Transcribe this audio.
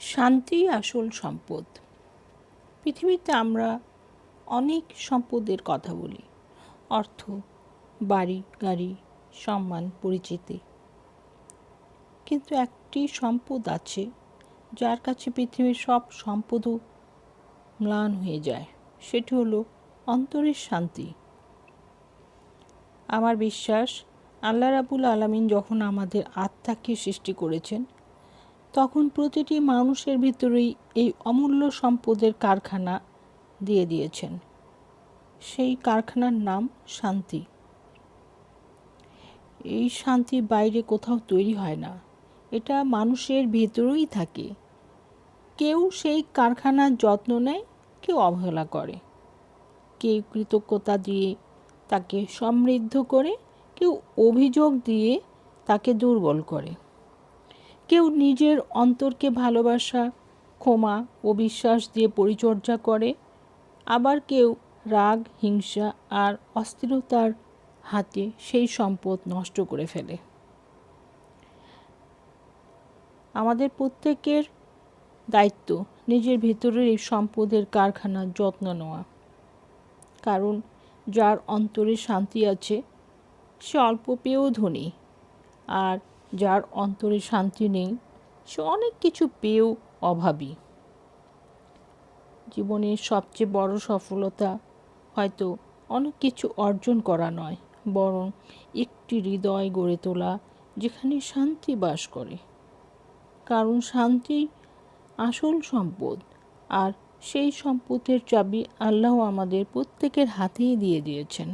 শান্তি আসল সম্পদ। পৃথিবীতে আমরা অনেক সম্পদের কথা বলি, অর্থ, বাড়ি, গাড়ি, সম্মান, পরিচিতি। কিন্তু একটি সম্পদ আছে যার কাছে পৃথিবীর সব সম্পদও ম্লান হয়ে যায়। সেটি হলো অন্তরের শান্তি। আমার বিশ্বাস, আল্লাহ রাব্বুল আলামিন যখন আমাদের আত্মাকে সৃষ্টি করেছেন, তখন প্রতিটি মানুষের ভিতরেই এই অমূল্য সম্পদের কারখানা দিয়ে দিয়েছেন। সেই কারখানার নাম শান্তি। এই শান্তি বাইরে কোথাও তৈরি হয় না, এটা মানুষের ভেতরেই থাকে। কেউ সেই কারখানার যত্ন নেয়, কেউ অবহেলা করে, কেউ কৃতজ্ঞতা দিয়ে তাকে সমৃদ্ধ করে, কেউ অভিযোগ দিয়ে তাকে দুর্বল করে। কেউ নিজের অন্তরকে ভালোবাসা, ক্ষমা ও বিশ্বাস দিয়ে পরিচর্যা করে, আবার কেউ রাগ, হিংসা আর অস্থিরতার হাতে সেই সম্পদ নষ্ট করে ফেলে। আমাদের প্রত্যেকের দায়িত্ব নিজের ভেতরের এই সম্পদের কারখানার যত্ন নেওয়া। কারণ যার অন্তরে শান্তি আছে সে অল্প পেয়েও ধনী, আর যার অন্তরে শান্তি নেই সে অনেক কিছু পেয়েও অভাবী। জীবনের সবচেয়ে বড় সফলতা হয়তো অনেক কিছু অর্জন করা নয়, বরং একটি হৃদয় গড়ে তোলা যেখানে শান্তি বাস করে। কারণ শান্তি আসল সম্পদ, আর সেই সম্পদের চাবি আল্লাহ আমাদের প্রত্যেকের হাতেই দিয়ে দিয়েছেন।